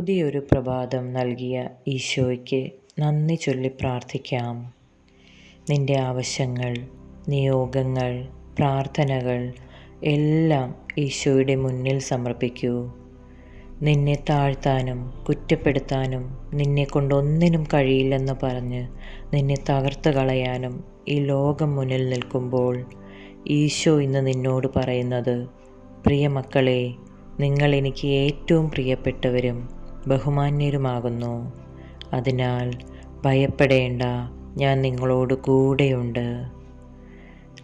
പുതിയൊരു പ്രഭാതം നൽകിയ ഈശോയ്ക്ക് നന്ദി ചൊല്ലി പ്രാർത്ഥിക്കാം. നിന്റെ ആവശ്യങ്ങൾ, നിയോഗങ്ങൾ, പ്രാർത്ഥനകൾ എല്ലാം ഈശോയുടെ മുന്നിൽ സമർപ്പിക്കൂ. നിന്നെ താഴ്ത്താനും കുറ്റപ്പെടുത്താനും നിന്നെക്കൊണ്ടൊന്നിനും കഴിയില്ലെന്ന് പറഞ്ഞ് നിന്നെ തകർത്ത് കളയാനും ഈ ലോകം മുന്നിൽ നിൽക്കുമ്പോൾ ഈശോ ഇന്ന് നിന്നോട് പറയുന്നത്, പ്രിയ മക്കളെ, നിങ്ങൾ എനിക്ക് ഏറ്റവും പ്രിയപ്പെട്ടവരും ബഹുമാന്യരുമാകുന്നു. അതിനാൽ ഭയപ്പെടേണ്ട, ഞാൻ നിങ്ങളോട് കൂടെയുണ്ട്.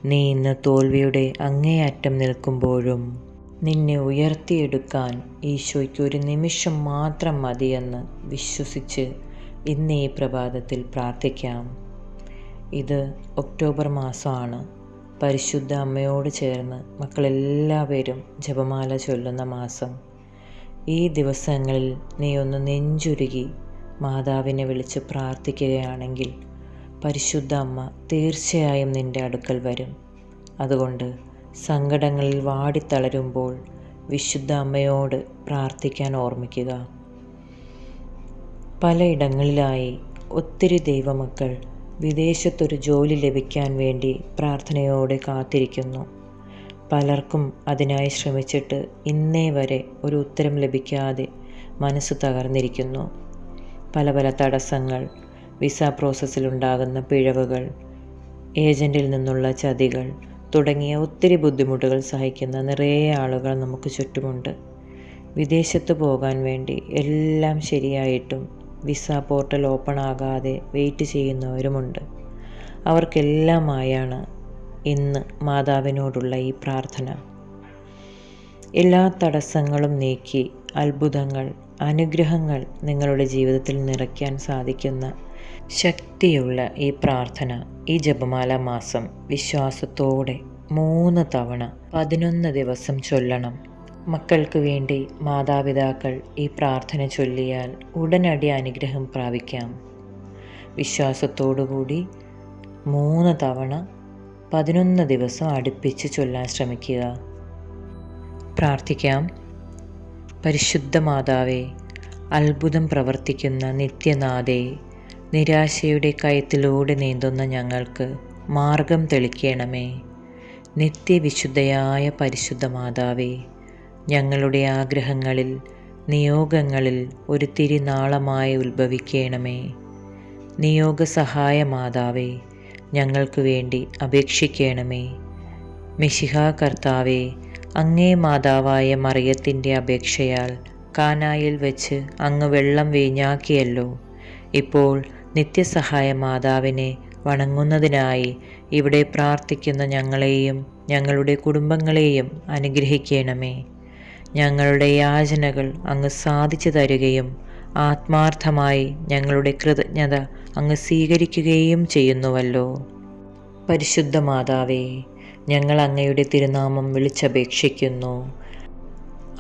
നീ ഇന്ന് തോൽവിയുടെ അങ്ങേയറ്റം നിൽക്കുമ്പോഴും നിന്നെ ഉയർത്തിയെടുക്കാൻ ഈശോയ്ക്ക് ഒരു നിമിഷം മാത്രം മതിയെന്ന് വിശ്വസിച്ച് ഇന്ന് ഈ പ്രഭാതത്തിൽ പ്രാർത്ഥിക്കാം. ഇത് ഒക്ടോബർ മാസമാണ്. പരിശുദ്ധ അമ്മയോട് ചേർന്ന് മക്കളെല്ലാവരും ജപമാല ചൊല്ലുന്ന മാസം. ഈ ദിവസങ്ങളിൽ നീ ഒന്ന് നെഞ്ചുരുകി മാതാവിനെ വിളിച്ച് പ്രാർത്ഥിക്കുകയാണെങ്കിൽ പരിശുദ്ധ അമ്മ തീർച്ചയായും നിന്റെ അടുക്കൽ വരും. അതുകൊണ്ട് സങ്കടങ്ങളിൽ വാടിത്തളരുമ്പോൾ വിശുദ്ധ അമ്മയോട് പ്രാർത്ഥിക്കാൻ ഓർമ്മിക്കുക. പലയിടങ്ങളിലായി ഒത്തിരി ദൈവമക്കൾ വിദേശത്തൊരു ജോലി ലഭിക്കാൻ വേണ്ടി പ്രാർത്ഥനയോടെ കാത്തിരിക്കുന്നു. പലർക്കും അതിനായി ശ്രമിച്ചിട്ട് ഇന്നേ വരെ ഒരു ഉത്തരം ലഭിക്കാതെ മനസ്സ് തകർന്നിരിക്കുന്നു. പല പല തടസ്സങ്ങൾ, വിസ പ്രോസസ്സിലുണ്ടാകുന്ന പിഴവുകൾ, ഏജൻറ്റിൽ നിന്നുള്ള ചതികൾ തുടങ്ങിയ ഒത്തിരി ബുദ്ധിമുട്ടുകൾ സഹിക്കുന്ന നിറയെ ആളുകൾ നമുക്ക് ചുറ്റുമുണ്ട്. വിദേശത്ത് പോകാൻ വേണ്ടി എല്ലാം ശരിയായിട്ടും വിസ പോർട്ടൽ ഓപ്പൺ ആകാതെ വെയിറ്റ് ചെയ്യുന്നവരുമുണ്ട്. അവർക്കെല്ലാമായാണ് ഇന്ന് മാതാവിനോടുള്ള ഈ പ്രാർത്ഥന. എല്ലാ തടസ്സങ്ങളും നീക്കി അത്ഭുതങ്ങൾ, അനുഗ്രഹങ്ങൾ നിങ്ങളുടെ ജീവിതത്തിൽ നിറയ്ക്കാൻ സാധിക്കുന്ന ശക്തിയുള്ള ഈ പ്രാർത്ഥന ഈ ജപമാല മാസം വിശ്വാസത്തോടെ 3 തവണ 11 ദിവസം ചൊല്ലണം. മക്കൾക്ക് വേണ്ടി മാതാപിതാക്കൾ ഈ പ്രാർത്ഥന ചൊല്ലിയാൽ ഉടനടി അനുഗ്രഹം പ്രാപിക്കാം. വിശ്വാസത്തോടുകൂടി 3 തവണ 11 ദിവസം അടുപ്പിച്ച് ചൊല്ലാൻ ശ്രമിക്കുക. പ്രാർത്ഥിക്കാം. പരിശുദ്ധ മാതാവേ, അത്ഭുതം പ്രവർത്തിക്കുന്ന നിത്യനാഥേ, നിരാശയുടെ കയത്തിലൂടെ നീന്തുന്ന ഞങ്ങൾക്ക് മാർഗം തെളിക്കണമേ. നിത്യവിശുദ്ധയായ പരിശുദ്ധ മാതാവേ, ഞങ്ങളുടെ ആഗ്രഹങ്ങളിൽ, നിയോഗങ്ങളിൽ ഒരു തിരിനാളമായി ഉത്ഭവിക്കണമേ. നിയോഗ സഹായ മാതാവേ, ഞങ്ങൾക്ക് വേണ്ടി അപേക്ഷിക്കണമേ. മിശിഹാ കർത്താവേ, അങ്ങേ മാതാവായ മറിയത്തിൻ്റെ അപേക്ഷയാൽ കാനായിൽ വെച്ച് അങ്ങ് വെള്ളം വീഞ്ഞാക്കിയല്ലോ. ഇപ്പോൾ നിത്യസഹായ മാതാവിനെ വണങ്ങുന്നതിനായി ഇവിടെ പ്രാർത്ഥിക്കുന്ന ഞങ്ങളെയും ഞങ്ങളുടെ കുടുംബങ്ങളെയും അനുഗ്രഹിക്കണമേ. ഞങ്ങളുടെ യാചനകൾ അങ്ങ് സാധിച്ചു തരികയും ആത്മാർത്ഥമായി ഞങ്ങളുടെ കൃതജ്ഞത അങ്ങ് സ്വീകരിക്കുകയും ചെയ്യുന്നുവല്ലോ. പരിശുദ്ധ മാതാവേ, ഞങ്ങൾ അങ്ങയുടെ തിരുനാമം വിളിച്ചപേക്ഷിക്കുന്നു.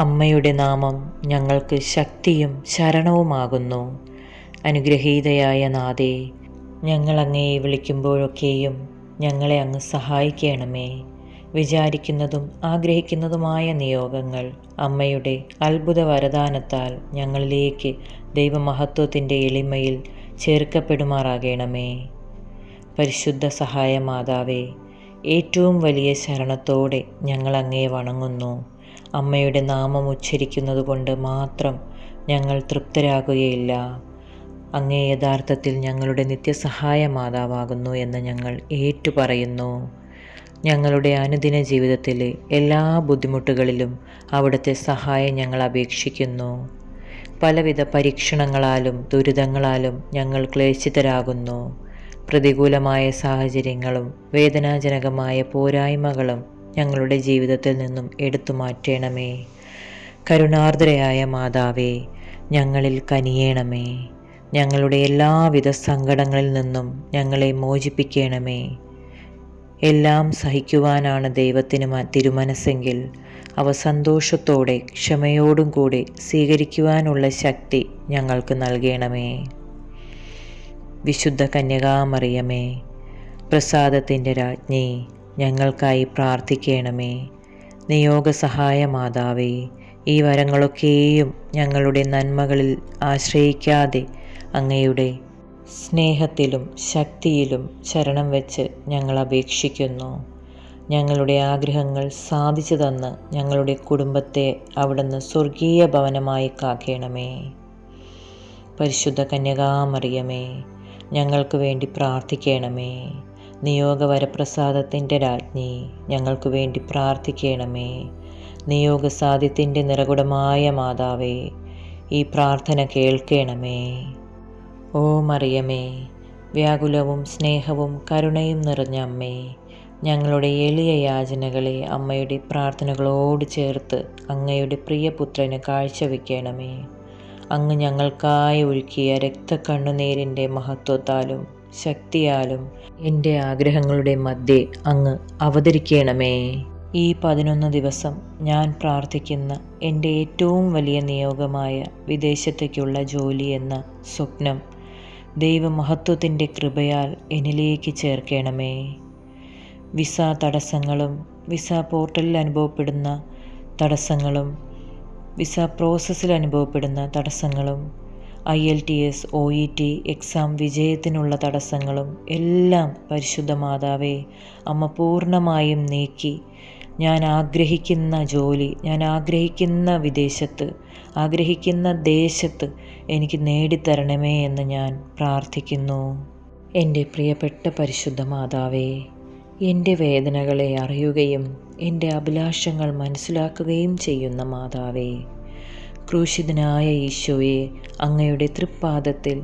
അമ്മയുടെ നാമം ഞങ്ങൾക്ക് ശക്തിയും ശരണവുമാകുന്നു. അനുഗ്രഹീതയായ നാഥേ, ഞങ്ങൾ അങ്ങയെ വിളിക്കുമ്പോഴൊക്കെയും ഞങ്ങളെ അങ്ങ് സഹായിക്കണമേ. വിചാരിക്കുന്നതും ആഗ്രഹിക്കുന്നതുമായ നിയോഗങ്ങൾ അമ്മയുടെ അത്ഭുത വരദാനത്താൽ ഞങ്ങളിലേക്ക് ദൈവമഹത്വത്തിൻ്റെ എളിമയിൽ ചേർക്കപ്പെടുമാറാകണമേ. പരിശുദ്ധ സഹായ മാതാവേ, ഏറ്റവും വലിയ ശരണത്തോടെ ഞങ്ങൾ അങ്ങയെ വണങ്ങുന്നു. അമ്മയുടെ നാമം ഉച്ചരിക്കുന്നത് കൊണ്ട് മാത്രം ഞങ്ങൾ തൃപ്തരാകുകയില്ല. അങ്ങേ യഥാർത്ഥത്തിൽ ഞങ്ങളുടെ നിത്യസഹായ മാതാവാകുന്നു എന്ന് ഞങ്ങൾ ഏറ്റുപറയുന്നു. ഞങ്ങളുടെ അനുദിന ജീവിതത്തിലെ എല്ലാ ബുദ്ധിമുട്ടുകളിലും അവിടുത്തെ സഹായം ഞങ്ങൾ അപേക്ഷിക്കുന്നു. പലവിധ പരീക്ഷണങ്ങളാലും ദുരിതങ്ങളാലും ഞങ്ങൾ ക്ലേശിതരാകുന്നു. പ്രതികൂലമായ സാഹചര്യങ്ങളും വേദനാജനകമായ പോരായ്മകളും ഞങ്ങളുടെ ജീവിതത്തിൽ നിന്നും എടുത്തു മാറ്റണമേ. കരുണാർദ്രയായ മാതാവേ, ഞങ്ങളിൽ കനിയണമേ. ഞങ്ങളുടെ എല്ലാവിധ സങ്കടങ്ങളിൽ നിന്നും ഞങ്ങളെ മോചിപ്പിക്കണമേ. എല്ലാം സഹിക്കുവാനാണ് ദൈവത്തിന് തിരുമനസ്സെങ്കിൽ അവ സന്തോഷത്തോടെ ക്ഷമയോടും കൂടി സ്വീകരിക്കുവാനുള്ള ശക്തി ഞങ്ങൾക്ക് നൽകണമേ. വിശുദ്ധ കന്യകാമറിയമേ, പ്രസാദത്തിൻ്റെ രാജ്ഞി, ഞങ്ങൾക്കായി പ്രാർത്ഥിക്കണമേ. നിയോഗ സഹായ മാതാവേ, ഈ വരങ്ങളൊക്കെയും ഞങ്ങളുടെ നന്മകളിൽ ആശ്രയിക്കാതെ അങ്ങയുടെ സ്നേഹത്തിലും ശക്തിയിലും ശരണം വെച്ച് ഞങ്ങൾ അപേക്ഷിക്കുന്നു. ഞങ്ങളുടെ ആഗ്രഹങ്ങൾ സാധിച്ചു തന്ന് ഞങ്ങളുടെ കുടുംബത്തെ അവിടുന്ന് സ്വർഗീയ ഭവനമായി കാക്കണമേ. പരിശുദ്ധ കന്യകാമറിയമേ, ഞങ്ങൾക്ക് വേണ്ടി പ്രാർത്ഥിക്കണമേ. നിയോഗവരപ്രസാദത്തിൻ്റെ രാജ്ഞി, ഞങ്ങൾക്ക് വേണ്ടി പ്രാർത്ഥിക്കണമേ. നിയോഗസാധ്യത്തിൻ്റെ നിറകുടമായ മാതാവേ, ഈ പ്രാർത്ഥന കേൾക്കണമേ. ഓ മറിയമേ, വ്യാകുലവും സ്നേഹവും കരുണയും നിറഞ്ഞ അമ്മേ, ഞങ്ങളുടെ എളിയ യാചനകളെ അമ്മയുടെ പ്രാർത്ഥനകളോട് ചേർത്ത് അങ്ങയുടെ പ്രിയപുത്രന് കാഴ്ചവെക്കണമേ. അങ്ങ് ഞങ്ങൾക്കായി ഒഴുക്കിയ രക്തക്കണ്ണുനീരിൻ്റെ മഹത്വത്താലും ശക്തിയാലും എൻ്റെ ആഗ്രഹങ്ങളുടെ മധ്യേ അങ്ങ് അവതരിക്കണമേ. ഈ 11 ദിവസം ഞാൻ പ്രാർത്ഥിക്കുന്ന എൻ്റെ ഏറ്റവും വലിയ നിയോഗമായ വിദേശത്തേക്കുള്ള ജോലി എന്ന സ്വപ്നം ദൈവമഹത്വത്തിൻ്റെ കൃപയാൽ എന്നിലേക്ക് ചേർക്കണമേ. വിസ തടസ്സങ്ങളും വിസ പോർട്ടലിൽ അനുഭവപ്പെടുന്ന തടസ്സങ്ങളും വിസ പ്രോസസ്സിൽ അനുഭവപ്പെടുന്ന തടസ്സങ്ങളും IELTS OET എക്സാം വിജയത്തിനുള്ള തടസ്സങ്ങളും എല്ലാം പരിശുദ്ധ മാതാവേ, അമ്മ പൂർണ്ണമായും നീക്കി ഞാൻ ആഗ്രഹിക്കുന്ന ജോലി, ഞാൻ ആഗ്രഹിക്കുന്ന വിദേശത്ത്, ആഗ്രഹിക്കുന്ന ദേശത്ത് എനിക്ക് നേടിത്തരണമേ എന്ന് ഞാൻ പ്രാർത്ഥിക്കുന്നു. എൻ്റെ പ്രിയപ്പെട്ട പരിശുദ്ധ മാതാവേ, എൻ്റെ വേദനകളെ അറിയുകയും എൻ്റെ അഭിലാഷങ്ങൾ മനസ്സിലാക്കുകയും ചെയ്യുന്ന മാതാവേ, ക്രൂശിതനായ ഈശോയെ, അങ്ങയുടെ തൃപ്പാദത്തിൽ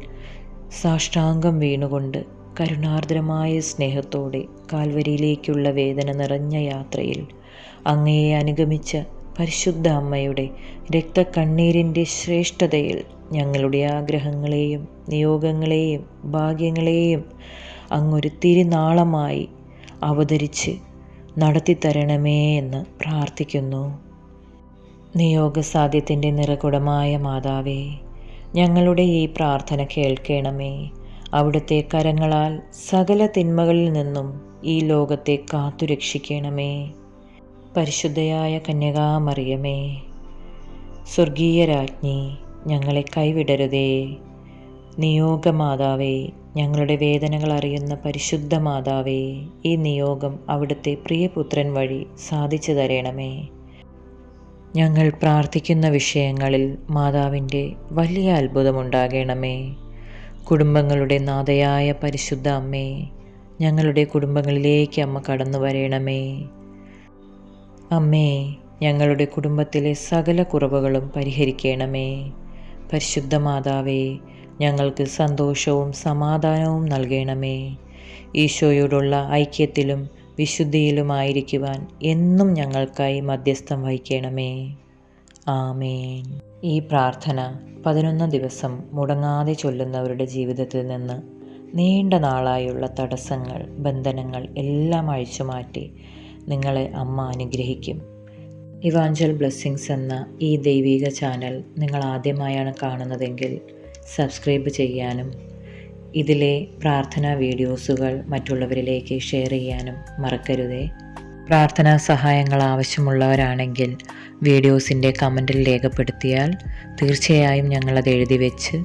സാഷ്ടാംഗം വീണുകൊണ്ട് കരുണാർദ്രമായ സ്നേഹത്തോടെ കാൽവരിയിലേക്കുള്ള വേദന നിറഞ്ഞ യാത്രയിൽ അങ്ങയെ അനുഗമിച്ച പരിശുദ്ധ അമ്മയുടെ രക്തക്കണ്ണീരിൻ്റെ ശ്രേഷ്ഠതയിൽ ഞങ്ങളുടെ ആഗ്രഹങ്ങളെയും നിയോഗങ്ങളെയും ഭാഗ്യങ്ങളെയും അങ്ങൊരു തിരുനാളമായി അവതരിച്ച് നടത്തിത്തരണമേ എന്ന് പ്രാർത്ഥിക്കുന്നു. നിയോഗസാധ്യത്തിൻ്റെ നിറകുടമായ മാതാവേ, ഞങ്ങളുടെ ഈ പ്രാർത്ഥന കേൾക്കണമേ. അവിടുത്തെ കരങ്ങളാൽ സകല തിന്മകളിൽ നിന്നും ഈ ലോകത്തെ കാത്തുരക്ഷിക്കണമേ. പരിശുദ്ധയായ കന്യകാമറിയമേ, സ്വർഗീയ രാജ്ഞി, ഞങ്ങളെ കൈവിടരുതേ. നിയോഗമാതാവേ, ഞങ്ങളുടെ വേദനകൾ അറിയുന്ന പരിശുദ്ധ മാതാവേ, ഈ നിയോഗം അവിടുത്തെ പ്രിയപുത്രൻ വഴി സാധിച്ചു തരണമേ. ഞങ്ങൾ പ്രാർത്ഥിക്കുന്ന വിഷയങ്ങളിൽ മാതാവിൻ്റെ വലിയ അത്ഭുതമുണ്ടാകണമേ. കുടുംബങ്ങളുടെ നാഥയായ പരിശുദ്ധ അമ്മേ, ഞങ്ങളുടെ കുടുംബങ്ങളിലേക്ക് അമ്മ കടന്നു വരണമേ. അമ്മേ, ഞങ്ങളുടെ കുടുംബത്തിലെ സകല കുറവുകളും പരിഹരിക്കണമേ. പരിശുദ്ധ മാതാവേ, ഞങ്ങൾക്ക് സന്തോഷവും സമാധാനവും നൽകണമേ. ഈശോയോടുള്ള ഐക്യത്തിലും വിശുദ്ധിയിലുമായിരിക്കുവാൻ എന്നും ഞങ്ങൾക്കായി മധ്യസ്ഥം വഹിക്കണമേ. ആമേൻ. ഈ പ്രാർത്ഥന 11 ദിവസം മുടങ്ങാതെ ചൊല്ലുന്നവരുടെ ജീവിതത്തിൽ നിന്ന് നീണ്ട നാളായുള്ള തടസ്സങ്ങൾ, ബന്ധനങ്ങൾ എല്ലാം അഴിച്ചുമാറ്റി നിങ്ങളെ അമ്മ അനുഗ്രഹിക്കും. ഇവാഞ്ചൽ ബ്ലെസ്സിങ്സ് എന്ന ഈ ദൈവിക ചാനൽ നിങ്ങൾ ആദ്യമായാണ് കാണുന്നതെങ്കിൽ സബ്സ്ക്രൈബ് ചെയ്യാനും ഇതിലെ പ്രാർത്ഥനാ വീഡിയോസുകൾ മറ്റുള്ളവരിലേക്ക് ഷെയർ ചെയ്യാനും മറക്കരുതേ. പ്രാർത്ഥനാ സഹായങ്ങൾ ആവശ്യമുള്ളവരാണെങ്കിൽ വീഡിയോസിൻ്റെ കമൻറ്റിൽ രേഖപ്പെടുത്തിയാൽ തീർച്ചയായും ഞങ്ങളത് എഴുതി വെച്ച്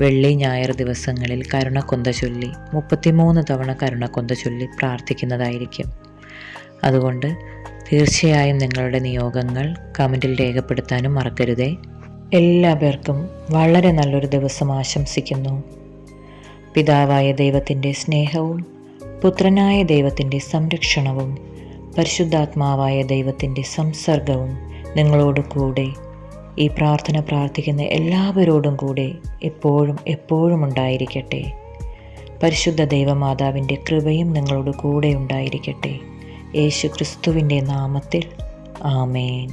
വെള്ളി ഞായർ ദിവസങ്ങളിൽ കരുണക്കൊന്ത ചൊല്ലി 33 തവണ കരുണക്കൊന്ത ചൊല്ലി പ്രാർത്ഥിക്കുന്നതായിരിക്കും. അതുകൊണ്ട് തീർച്ചയായും നിങ്ങളുടെ നിയോഗങ്ങൾ കമൻറ്റിൽ രേഖപ്പെടുത്താനും മറക്കരുതേ. എല്ലാ പേർക്കും വളരെ നല്ലൊരു ദിവസം ആശംസിക്കുന്നു. പിതാവായ ദൈവത്തിൻ്റെ സ്നേഹവും പുത്രനായ ദൈവത്തിൻ്റെ സംരക്ഷണവും പരിശുദ്ധാത്മാവായ ദൈവത്തിൻ്റെ സംസർഗവും നിങ്ങളോട് കൂടെ, ഈ പ്രാർത്ഥന പ്രാർത്ഥിക്കുന്ന എല്ലാവരോടും കൂടെ എപ്പോഴും ഉണ്ടായിരിക്കട്ടെ. പരിശുദ്ധ ദൈവമാതാവിൻ്റെ കൃപയും നിങ്ങളോട് കൂടെ ഉണ്ടായിരിക്കട്ടെ. യേശു ക്രിസ്തുവിൻ്റെ നാമത്തിൽ ആമേൻ.